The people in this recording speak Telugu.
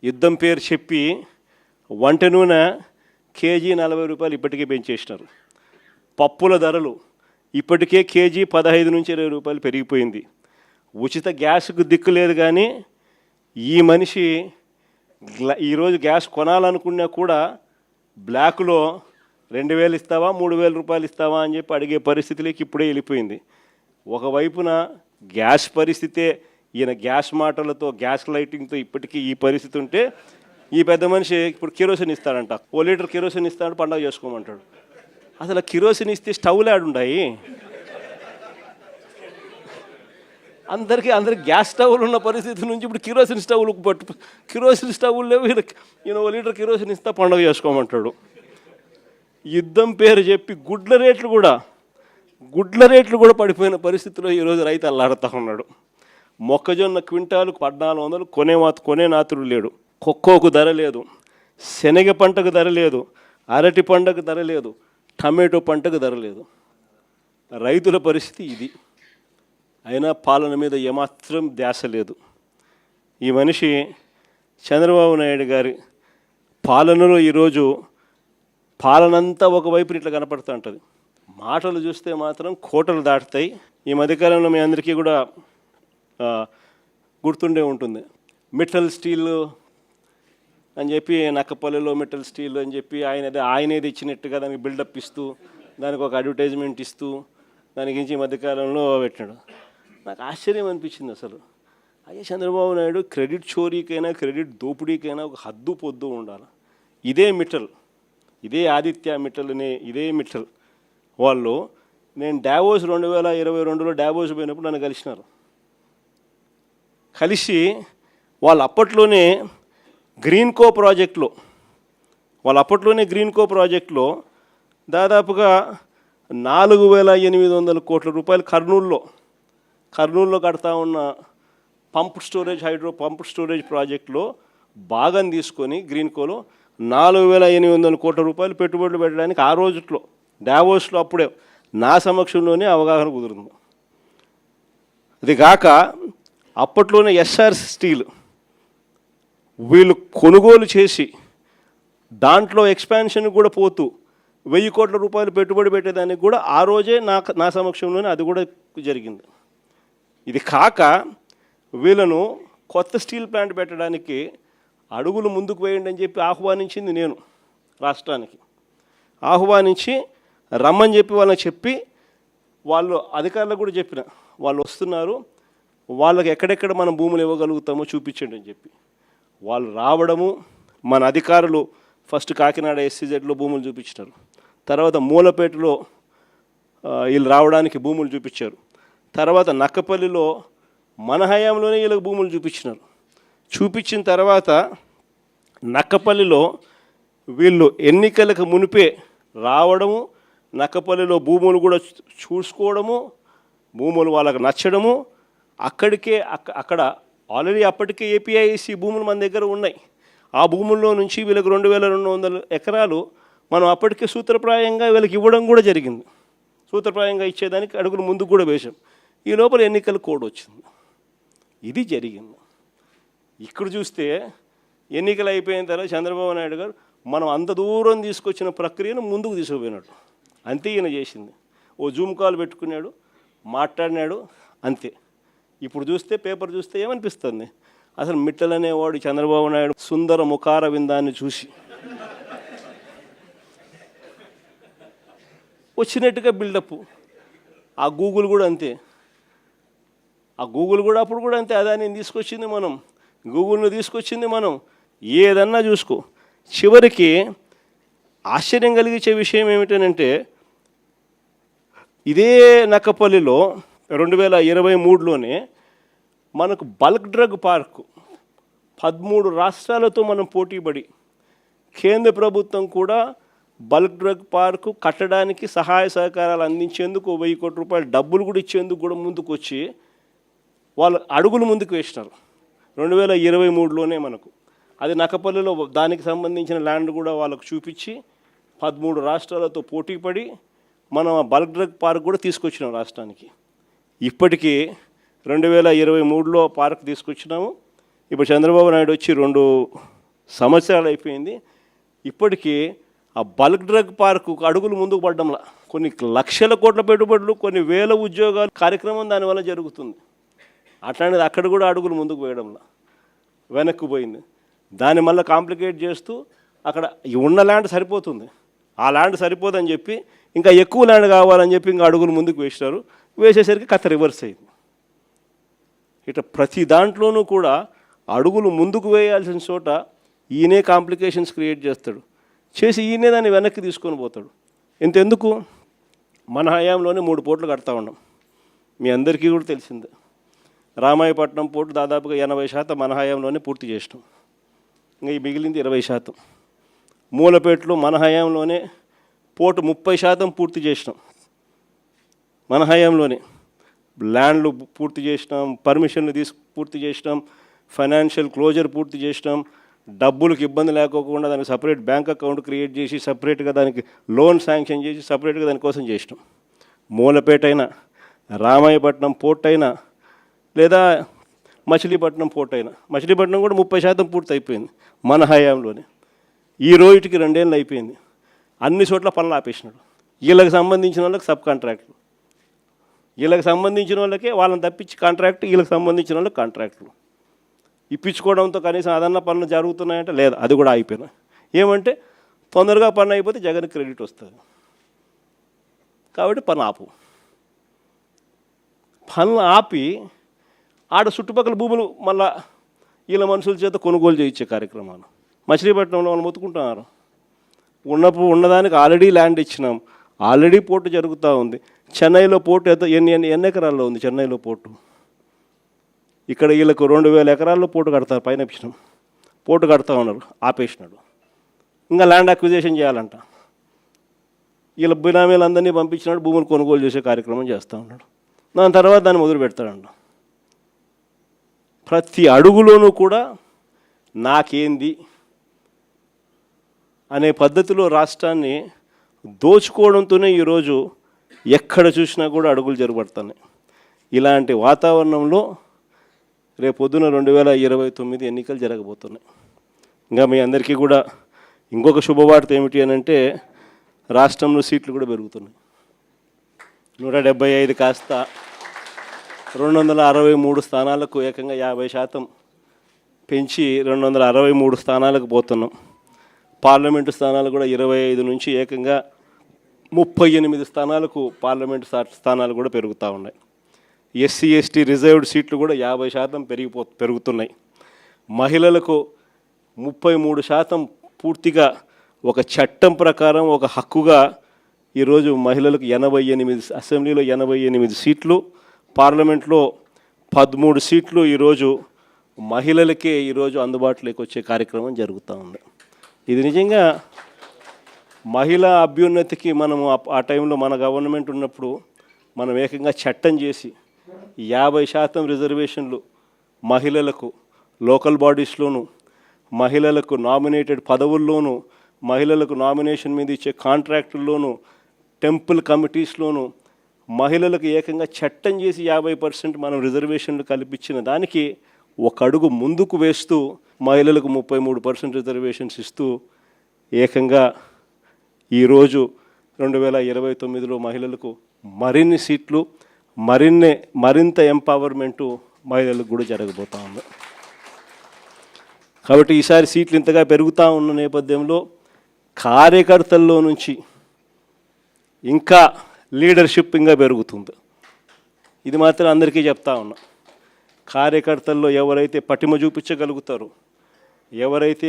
యుద్ధం పేరు చెప్పి వంట నూనె కేజీ 40 రూపాయలు ఇప్పటికే పెంచేసినారు. పప్పుల ధరలు ఇప్పటికే కేజీ 15 నుంచి 20 రూపాయలు పెరిగిపోయింది. ఉచిత గ్యాస్కు దిక్కు లేదు. కానీ ఈ మనిషి ఈరోజు గ్యాస్ కొనాలనుకున్నా కూడా బ్లాక్లో 2000 ఇస్తావా 3000 రూపాయలు ఇస్తావా అని చెప్పి అడిగే పరిస్థితిలోకి ఇప్పుడే వెళ్ళిపోయింది. ఒకవైపున గ్యాస్ పరిస్థితే, ఈయన గ్యాస్ మాటలతో గ్యాస్ లైటింగ్తో ఇప్పటికీ ఈ పరిస్థితి ఉంటే, ఈ పెద్ద మనిషి ఇప్పుడు కిరోసిన్ ఇస్తాడంట. 1 లీటర్ కిరోసిన్ ఇస్తాడు, పండగ చేసుకోమంటాడు. అసలు కిరోసిన్ ఇస్తే స్టవ్లు ఆడుంటాయి. అందరికీ గ్యాస్ స్టవ్లు ఉన్న పరిస్థితి నుంచి ఇప్పుడు కిరోసిన్ స్టవ్లు కిరోసిన్ స్టవ్లు లేవు. ఈయన 1 లీటర్ కిరోసిన్ ఇస్తా పండగ చేసుకోమంటాడు. యుద్ధం పేరు చెప్పి గుడ్ల రేట్లు కూడా పడిపోయిన పరిస్థితిలో ఈరోజు రైతు అల్లాడుతూ ఉన్నాడు. మొక్కజొన్న క్వింటాలు 1400 కొనే నాతుడు లేడు. కొక్కోకు ధర లేదు, శనగ పంటకు ధర లేదు, అరటి పంటకు ధర లేదు, టమాటో పంటకు ధర లేదు. రైతుల పరిస్థితి ఇది. అయినా పాలన మీద ఏమాత్రం ధ్యాస లేదు. ఈ మనిషి చంద్రబాబు నాయుడు గారి పాలనలో ఈరోజు పాలనంతా ఒకవైపు ఇట్లా కనపడుతూ ఉంటుంది. మాటలు చూస్తే మాత్రం కోటలు దాటుతాయి. ఈ మధ్యకాలంలో మీ అందరికీ కూడా గుర్తుండే ఉంటుంది. మిట్టల్ స్టీల్ అని చెప్పి, నక్కపల్లిలో మిట్టల్ స్టీల్ అని చెప్పి ఆయనేది ఇచ్చినట్టుగా దానికి బిల్డప్ ఇస్తూ, దానికి ఒక అడ్వర్టైజ్మెంట్ ఇస్తూ దానికి ఈ మధ్యకాలంలో పెట్టాడు. నాకు ఆశ్చర్యం అనిపించింది. అసలు అయ్యే చంద్రబాబు నాయుడు క్రెడిట్ చోరీకైనా క్రెడిట్ దోపిడీకైనా ఒక హద్దు పొద్దు ఉండాలి. ఇదే ఆదిత్య మిట్టల్ అనే మిట్టల్ వాళ్ళు, నేను డావోస్ 2022లో డావోస్ పోయినప్పుడు నన్ను కలిసినారు. కలిసి వాళ్ళు అప్పట్లోనే గ్రీన్కో ప్రాజెక్టులో దాదాపుగా 4800 కోట్ల రూపాయలు కర్నూలులో కడతా ఉన్న పంప్ స్టోరేజ్ ప్రాజెక్టులో భాగం తీసుకొని గ్రీన్కోలో 4800 కోట్ల రూపాయలు పెట్టుబడులు పెట్టడానికి ఆ రోజుల్లో డావోస్లో అప్పుడే నా సమక్షంలోనే అవగాహన కుదిరింది. అది కాక అప్పట్లోనే ఎస్ఆర్ స్టీల్ వీళ్ళు కొనుగోలు చేసి దాంట్లో ఎక్స్పాన్షన్ కూడా పోతూ 1000 కోట్ల రూపాయలు పెట్టుబడి పెట్టేదానికి కూడా ఆ రోజే నా సమక్షంలోనే అది కూడా జరిగింది. ఇది కాక వీళ్ళను కొత్త స్టీల్ ప్లాంట్ పెట్టడానికి అడుగులు ముందుకు వేయండి అని చెప్పి ఆహ్వానించింది నేను. రాష్ట్రానికి ఆహ్వానించి రమ్మని చెప్పి వాళ్ళకి చెప్పి, వాళ్ళు అధికారులకు కూడా చెప్పిన, వాళ్ళు వస్తున్నారు, వాళ్ళకి ఎక్కడెక్కడ మనం భూములు ఇవ్వగలుగుతామో చూపించండి అని చెప్పి వాళ్ళు రావడము. మన అధికారులు ఫస్ట్ కాకినాడ SCZలో భూములు చూపించినారు, తర్వాత మూలపేటలో వీళ్ళు రావడానికి భూములు చూపించారు, తర్వాత నక్కపల్లిలో మన హయాంలోనే వీళ్ళకి భూములు చూపించినారు. చూపించిన తర్వాత నక్కపల్లిలో వీళ్ళు ఎన్నికలకు మునిపే రావడము, నక్కపల్లిలో భూములు కూడా చూసుకోవడము, భూములు వాళ్ళకు నచ్చడము, అక్కడ ఆల్రెడీ అప్పటికే APIC భూములు మన దగ్గర ఉన్నాయి. ఆ భూముల్లో నుంచి వీళ్ళకి 2200 ఎకరాలు మనం అప్పటికే సూత్రప్రాయంగా వీళ్ళకి ఇవ్వడం కూడా జరిగింది. సూత్రప్రాయంగా ఇచ్చేదానికి అడుగులు ముందుకు కూడా వేశాం. ఈ లోపల ఎన్నికల కోడ్ వచ్చింది. ఇది జరిగింది. ఇక్కడ చూస్తే ఎన్నికలు అయిపోయిన తర్వాత చంద్రబాబు నాయుడు గారు మనం అంత దూరం తీసుకొచ్చిన ప్రక్రియను ముందుకు తీసుకుపోయినాడు. అంతే ఈయన చేసింది. ఓ జూమ్ కాల్ పెట్టుకున్నాడు, మాట్లాడినాడు, అంతే. ఇప్పుడు చూస్తే పేపర్ చూస్తే ఏమనిపిస్తుంది, అసలు మిట్టల్ అనేవాడు చంద్రబాబు నాయుడు సుందర ముఖార విందాన్ని చూసి వచ్చినట్టుగా బిల్డప్. ఆ గూగుల్ కూడా అంతే. అప్పుడు కూడా అంతే. అదాన్ని తీసుకొచ్చింది మనం, గూగుల్ను తీసుకొచ్చింది మనం. ఏదన్నా చూసుకో. చివరికి ఆశ్చర్యం కలిగించే విషయం ఏమిటనంటే, ఇదే నక్కపల్లిలో 2023లోనే మనకు బల్క్ డ్రగ్ పార్కు 13 రాష్ట్రాలతో మనం పోటీపడి కేంద్ర ప్రభుత్వం కూడా బల్క్ డ్రగ్ పార్కు కట్టడానికి సహాయ సహకారాలు అందించేందుకు 1000 కోట్ల రూపాయల డబ్బులు కూడా ఇచ్చేందుకు కూడా ముందుకు వచ్చి వాళ్ళు అడుగులు ముందుకు వేసినారు 2023లోనే. మనకు అది నక్కపల్లిలో దానికి సంబంధించిన ల్యాండ్ కూడా వాళ్ళకు చూపించి 13 రాష్ట్రాలతో పోటీపడి మనం బల్క్ డ్రగ్ పార్క్ కూడా తీసుకొచ్చినాం రాష్ట్రానికి. ఇప్పటికీ 2023లో పార్క్ తీసుకొచ్చినాము. ఇప్పుడు చంద్రబాబు నాయుడు వచ్చి 2 సంవత్సరాలు అయిపోయింది. ఇప్పటికీ ఆ బల్క్ డ్రగ్ పార్కు అడుగులు ముందుకు పడ్డంలా. కొన్ని లక్షల కోట్ల పెట్టుబడులు, కొన్ని వేల ఉద్యోగాలు కార్యక్రమం దానివల్ల జరుగుతుంది. అట్లాంటిది అక్కడ కూడా అడుగులు ముందుకు వేయడంలా వెనక్కి పోయింది. దాన్ని మళ్ళీ కాంప్లికేట్ చేస్తూ అక్కడ ఉన్న ల్యాండ్ సరిపోతుంది, ఆ ల్యాండ్ సరిపోదని చెప్పి ఇంకా ఎక్కువ ల్యాండ్ కావాలని చెప్పి ఇంకా అడుగులు ముందుకు వేసినారు. వేసేసరికి కథ రివర్స్ అయింది. ఇట్లా ప్రతి దాంట్లోనూ కూడా అడుగులు ముందుకు వేయాల్సిన చోట ఈయనే కాంప్లికేషన్స్ క్రియేట్ చేస్తాడు, చేసి ఈయనే దాన్ని వెనక్కి తీసుకొని పోతాడు. ఇంతెందుకు, మన హయాంలోనే 3 పోర్టులు కడతా ఉన్నాం. మీ అందరికీ కూడా తెలిసిందే. రామాయపట్నం పోర్టు దాదాపుగా 80% మన హయాంలోనే పూర్తి చేసినాం. ఇంకా ఈ మిగిలింది 20%. మూలపేటలో మన హయాంలోనే పోర్టు 30% పూర్తి చేసినాం. మన హయాంలోనే ల్యాండ్లు పూర్తి చేసినాం, పర్మిషన్లు పూర్తి చేసినాం, ఫైనాన్షియల్ క్లోజర్ పూర్తి చేసినాం, డబ్బులకు ఇబ్బంది లేకోకుండా దానికి సపరేట్ బ్యాంక్ అకౌంట్ క్రియేట్ చేసి సపరేట్గా దానికి లోన్ శాంక్షన్ చేసి సపరేట్గా దానికోసం చేసినాం. మూలపేట అయినా, రామాయపట్నం పోర్ట్ అయినా, లేదా మచిలీపట్నం పోర్ట్ అయినా. మచిలీపట్నం కూడా 30% పూర్తి అయిపోయింది మన హయాంలోనే. ఈ రోజుకి 2 ఏళ్ళు అయిపోయింది. అన్ని చోట్ల పనులు ఆపేసినాడు. వీళ్ళకి సంబంధించిన వాళ్ళకి సబ్ కాంట్రాక్టులు, వీళ్ళకి సంబంధించిన వాళ్ళకే వాళ్ళని తప్పించి కాంట్రాక్ట్, వీళ్ళకి సంబంధించిన వాళ్ళకి కాంట్రాక్టులు ఇప్పించుకోవడంతో కనీసం అదన్న పనులు జరుగుతున్నాయంటే లేదు, అది కూడా అయిపోయినాయి. ఏమంటే తొందరగా పని అయిపోతే జగన్ క్రెడిట్ వస్తుంది కాబట్టి పని ఆపు. పనులు ఆపి ఆడ చుట్టుపక్కల భూములు మళ్ళా వీళ్ళ మనుషుల చేత కొనుగోలు చేయించే కార్యక్రమాలు. మచిలీపట్నంలో వాళ్ళు మొత్తుకుంటున్నారు. ఉన్నదానికి ఆల్రెడీ ల్యాండ్ ఇచ్చినాం, ఆల్రెడీ పోర్టు జరుగుతూ ఉంది. చెన్నైలో పోర్టు ఎన్ని ఎకరాల్లో ఉంది చెన్నైలో పోర్టు. ఇక్కడ వీళ్ళకు 2000 ఎకరాల్లో పోర్టు కడతారు, పైన ఇచ్చినాం. పోర్టు కడతా ఉన్నారు, ఆపేసినాడు. ఇంకా ల్యాండ్ అక్విజిషన్ చేయాలంట. వీళ్ళ బినామీలందరినీ పంపించినాడు, భూములు కొనుగోలు చేసే కార్యక్రమం చేస్తూ ఉన్నాడు. దాని తర్వాత దాన్ని మొదలు పెడతాడంట. ప్రతి అడుగులోనూ కూడా నాకేంది అనే పద్ధతిలో రాష్ట్రాన్ని దోచుకోవడంతోనే ఈరోజు ఎక్కడ చూసినా కూడా అడుగులు జరగబడుతున్నాయి. ఇలాంటి వాతావరణంలో రేపొద్దున 2029 ఎన్నికలు జరగబోతున్నాయి. ఇంకా మీ అందరికీ కూడా ఇంకొక శుభవార్త ఏమిటి అని అంటే, రాష్ట్రంలో సీట్లు కూడా పెరుగుతున్నాయి. 175 కాస్త 263 స్థానాలకు ఏకంగా 50% పెంచి 263 స్థానాలకు పోతున్నాం. పార్లమెంటు స్థానాలు కూడా 25 నుంచి ఏకంగా 38 స్థానాలకు పార్లమెంటు స్థానాలు కూడా పెరుగుతూ ఉన్నాయి. ఎస్సీ ఎస్టీ రిజర్వ్డ్ సీట్లు కూడా 50% పెరుగుతున్నాయి. మహిళలకు 33% పూర్తిగా ఒక చట్టం ప్రకారం ఒక హక్కుగా ఈరోజు మహిళలకు 88 అసెంబ్లీలో 88 సీట్లు, పార్లమెంట్లో 13 సీట్లు ఈరోజు మహిళలకే ఈరోజు అందుబాటులోకి వచ్చే కార్యక్రమం జరుగుతూ ఉంది. ఇది నిజంగా మహిళా అభ్యున్నతికి మనము ఆ టైంలో మన గవర్నమెంట్ ఉన్నప్పుడు మనం ఏకంగా చట్టం చేసి 50% రిజర్వేషన్లు మహిళలకు లోకల్ బాడీస్లోను, మహిళలకు నామినేటెడ్ పదవుల్లోనూ, మహిళలకు నామినేషన్ మీద ఇచ్చే కాంట్రాక్టుల్లోనూ, టెంపుల్ కమిటీస్లోనూ మహిళలకు ఏకంగా చట్టం చేసి 50% మనం రిజర్వేషన్లు కల్పించిన దానికి ఒక అడుగు ముందుకు వేస్తూ మహిళలకు 33% రిజర్వేషన్స్ ఇస్తూ ఏకంగా ఈరోజు 2029లో మహిళలకు మరిన్ని సీట్లు, మరింత ఎంపవర్మెంటు మహిళలకు కూడా జరగబోతూ ఉంది. కాబట్టి ఈసారి సీట్లు ఇంతగా పెరుగుతూ ఉన్న నేపథ్యంలో కార్యకర్తల్లో నుంచి ఇంకా లీడర్షిప్ ఇంకా పెరుగుతుంది. ఇది మాత్రం అందరికీ చెప్తా ఉన్నా. కార్యకర్తల్లో ఎవరైతే పటిమ చూపించగలుగుతారో, ఎవరైతే